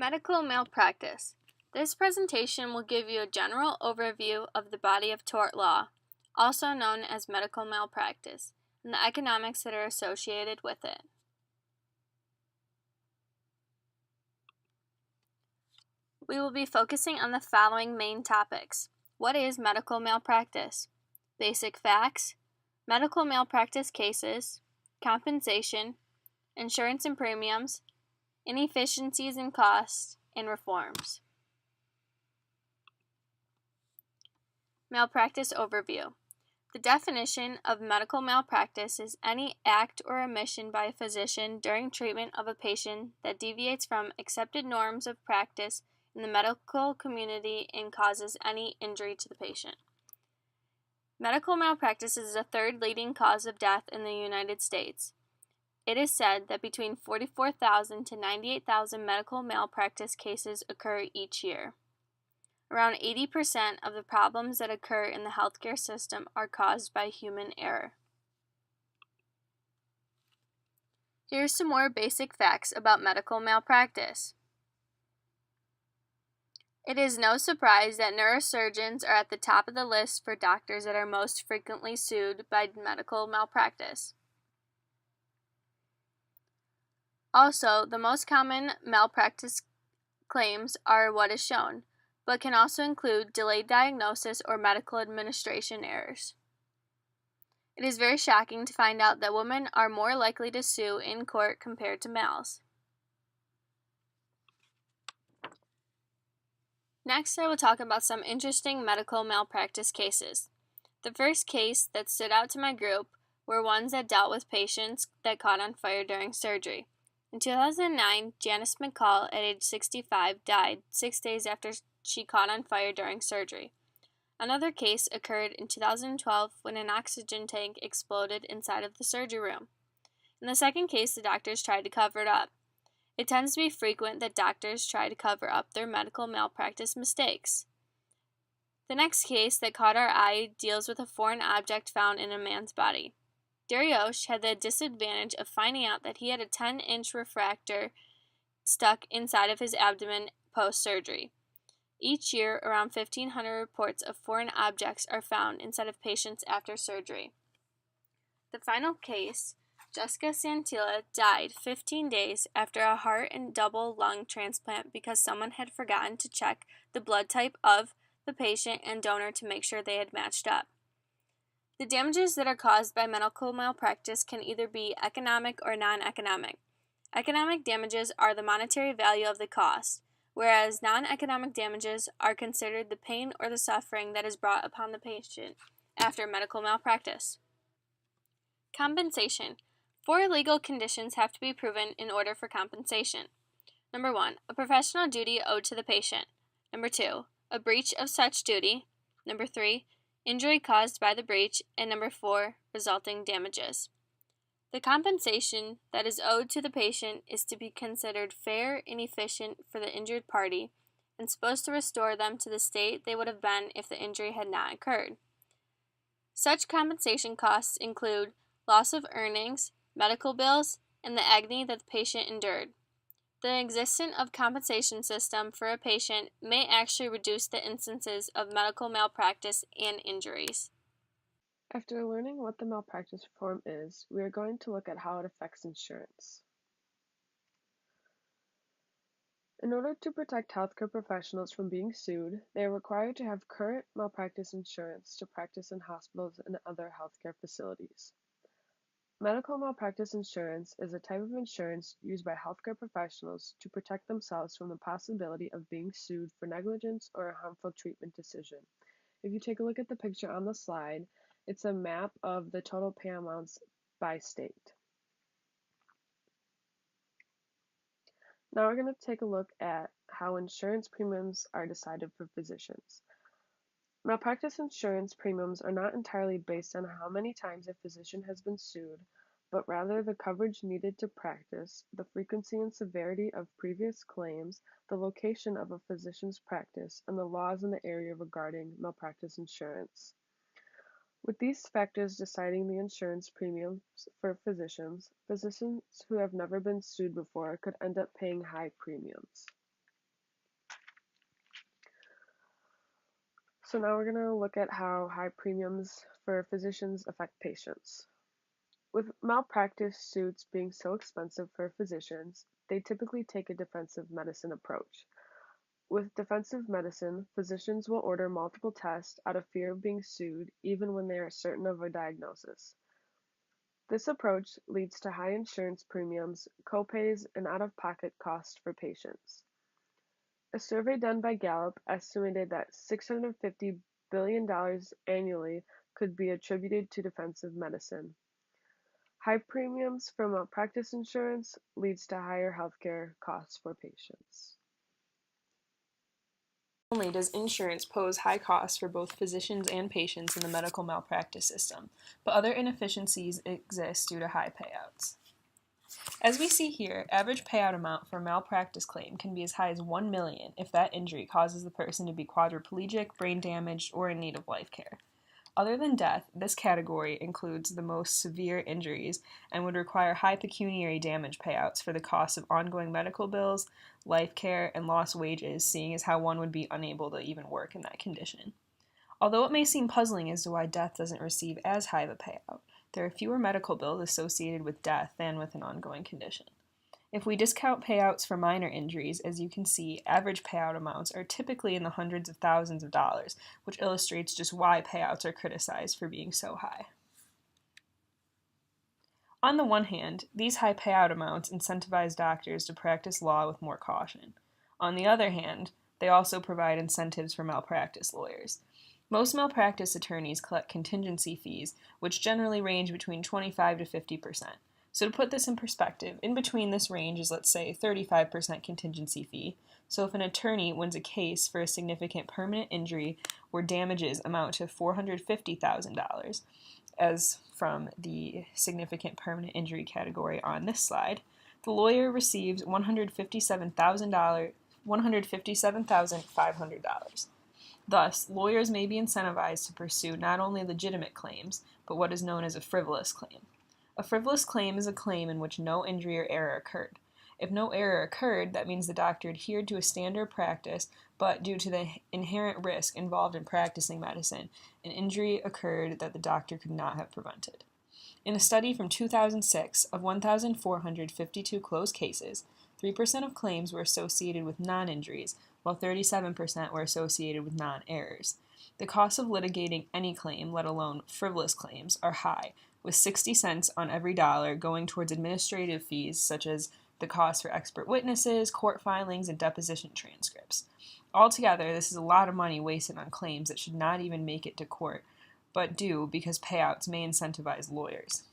Medical malpractice. This presentation will give you a general overview of the body of tort law, also known as medical malpractice, and the economics that are associated with it. We will be focusing on the following main topics. What is medical malpractice? Basic facts, medical malpractice cases, compensation, insurance and premiums, inefficiencies and costs, and reforms. Malpractice overview. The definition of medical malpractice is any act or omission by a physician during treatment of a patient that deviates from accepted norms of practice in the medical community and causes any injury to the patient. Medical malpractice is the third leading cause of death in the United States. It is said that between 44,000 to 98,000 medical malpractice cases occur each year. Around 80% of the problems that occur in the healthcare system are caused by human error. Here's some more basic facts about medical malpractice. It is no surprise that neurosurgeons are at the top of the list for doctors that are most frequently sued by medical malpractice. Also, the most common malpractice claims are what is shown, but can also include delayed diagnosis or medical administration errors. It is very shocking to find out that women are more likely to sue in court compared to males. Next, I will talk about some interesting medical malpractice cases. The first case that stood out to my group were ones that dealt with patients that caught on fire during surgery. In 2009, Janice McCall, at age 65, died 6 days after she caught on fire during surgery. Another case occurred in 2012 when an oxygen tank exploded inside of the surgery room. In the second case, the doctors tried to cover it up. It tends to be frequent that doctors try to cover up their medical malpractice mistakes. The next case that caught our eye deals with a foreign object found in a man's body. Dariosh had the disadvantage of finding out that he had a 10-inch refractor stuck inside of his abdomen post-surgery. Each year, around 1,500 reports of foreign objects are found inside of patients after surgery. The final case, Jessica Santilla died 15 days after a heart and double lung transplant because someone had forgotten to check the blood type of the patient and donor to make sure they had matched up. The damages that are caused by medical malpractice can either be economic or non-economic. Economic damages are the monetary value of the cost, whereas non-economic damages are considered the pain or the suffering that is brought upon the patient after medical malpractice. Compensation. 4 legal conditions have to be proven in order for compensation. Number 1, a professional duty owed to the patient. Number 2, a breach of such duty. Number 3, injury caused by the breach. And number 4, resulting damages. The compensation that is owed to the patient is to be considered fair and efficient for the injured party and supposed to restore them to the state they would have been if the injury had not occurred. Such compensation costs include loss of earnings, medical bills, and the agony that the patient endured. The existence of compensation system for a patient may actually reduce the instances of medical malpractice and injuries. After learning what the malpractice reform is, we are going to look at how it affects insurance. In order to protect healthcare professionals from being sued, they are required to have current malpractice insurance to practice in hospitals and other healthcare facilities. Medical malpractice insurance is a type of insurance used by healthcare professionals to protect themselves from the possibility of being sued for negligence or a harmful treatment decision. If you take a look at the picture on the slide, it's a map of the total pay amounts by state. Now we're going to take a look at how insurance premiums are decided for physicians. Malpractice insurance premiums are not entirely based on how many times a physician has been sued, but rather the coverage needed to practice, the frequency and severity of previous claims, the location of a physician's practice, and the laws in the area regarding malpractice insurance. With these factors deciding the insurance premiums for physicians who have never been sued before could end up paying high premiums. So now we're going to look at how high premiums for physicians affect patients. With malpractice suits being so expensive for physicians, they typically take a defensive medicine approach. With defensive medicine, physicians will order multiple tests out of fear of being sued even when they are certain of a diagnosis. This approach leads to high insurance premiums, copays, and out-of-pocket costs for patients. A survey done by Gallup estimated that $650 billion annually could be attributed to defensive medicine. High premiums for malpractice insurance leads to higher healthcare costs for patients. Not only does insurance pose high costs for both physicians and patients in the medical malpractice system, but other inefficiencies exist due to high payouts. As we see here, average payout amount for a malpractice claim can be as high as $1 million if that injury causes the person to be quadriplegic, brain damaged, or in need of life care. Other than death, this category includes the most severe injuries and would require high pecuniary damage payouts for the cost of ongoing medical bills, life care, and lost wages, seeing as how one would be unable to even work in that condition. Although it may seem puzzling as to why death doesn't receive as high of a payout, there are fewer medical bills associated with death than with an ongoing condition. If we discount payouts for minor injuries, as you can see, average payout amounts are typically in the hundreds of thousands of dollars, which illustrates just why payouts are criticized for being so high. On the one hand, these high payout amounts incentivize doctors to practice law with more caution. On the other hand, they also provide incentives for malpractice lawyers. Most malpractice attorneys collect contingency fees, which generally range between 25 to 50%. So to put this in perspective, in between this range is, let's say, 35% contingency fee. So if an attorney wins a case for a significant permanent injury where damages amount to $450,000, as from the significant permanent injury category on this slide, the lawyer receives $157,500. Thus, lawyers may be incentivized to pursue not only legitimate claims, but what is known as a frivolous claim. A frivolous claim is a claim in which no injury or error occurred. If no error occurred, that means the doctor adhered to a standard practice, but due to the inherent risk involved in practicing medicine, an injury occurred that the doctor could not have prevented. In a study from 2006 of 1,452 closed cases, 3% of claims were associated with non-injuries, while 37% were associated with non-errors. The costs of litigating any claim, let alone frivolous claims, are high, with 60 cents on every dollar going towards administrative fees such as the cost for expert witnesses, court filings, and deposition transcripts. Altogether, this is a lot of money wasted on claims that should not even make it to court, but do because payouts may incentivize lawyers.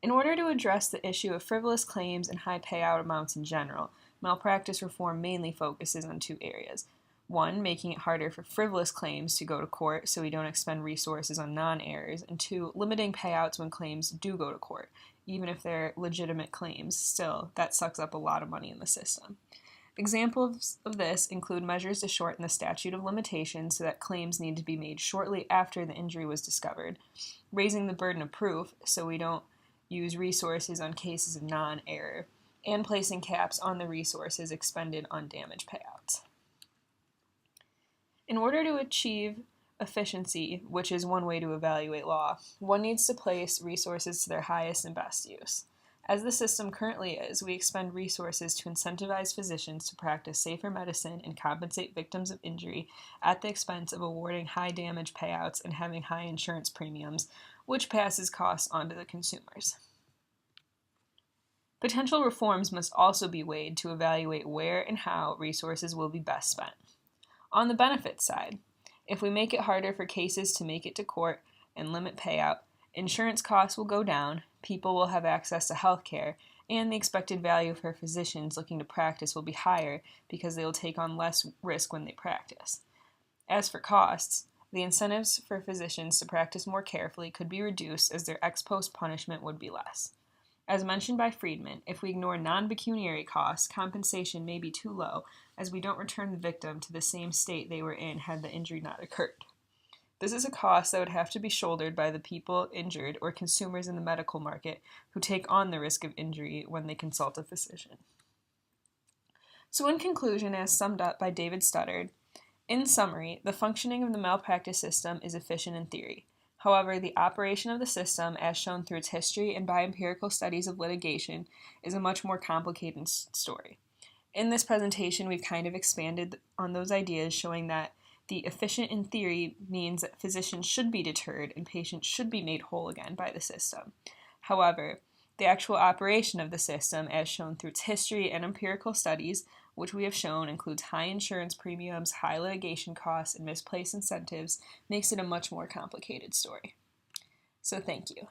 In order to address the issue of frivolous claims and high payout amounts in general, malpractice reform mainly focuses on two areas. One, making it harder for frivolous claims to go to court so we don't expend resources on non-errors, and two, limiting payouts when claims do go to court, even if they're legitimate claims. Still, that sucks up a lot of money in the system. Examples of this include measures to shorten the statute of limitations so that claims need to be made shortly after the injury was discovered, raising the burden of proof so we don't use resources on cases of non-error, and placing caps on the resources expended on damage payouts. In order to achieve efficiency, which is one way to evaluate law, one needs to place resources to their highest and best use. As the system currently is, we expend resources to incentivize physicians to practice safer medicine and compensate victims of injury at the expense of awarding high damage payouts and having high insurance premiums, which passes costs on to the consumers. Potential reforms must also be weighed to evaluate where and how resources will be best spent. On the benefits side, if we make it harder for cases to make it to court and limit payout, insurance costs will go down, people will have access to health care, and the expected value for physicians looking to practice will be higher because they will take on less risk when they practice. As for costs, the incentives for physicians to practice more carefully could be reduced as their ex post punishment would be less. As mentioned by Friedman, if we ignore non-pecuniary costs, compensation may be too low, as we don't return the victim to the same state they were in had the injury not occurred. This is a cost that would have to be shouldered by the people injured or consumers in the medical market who take on the risk of injury when they consult a physician. So in conclusion, as summed up by David Studdard, In summary, the functioning of the malpractice system is efficient in theory. However, the operation of the system, as shown through its history and by empirical studies of litigation, is a much more complicated story. In this presentation, we've kind of expanded on those ideas, showing that the efficient in theory means that physicians should be deterred and patients should be made whole again by the system. However, the actual operation of the system, as shown through its history and empirical studies, which we have shown includes high insurance premiums, high litigation costs, and misplaced incentives, makes it a much more complicated story. So thank you.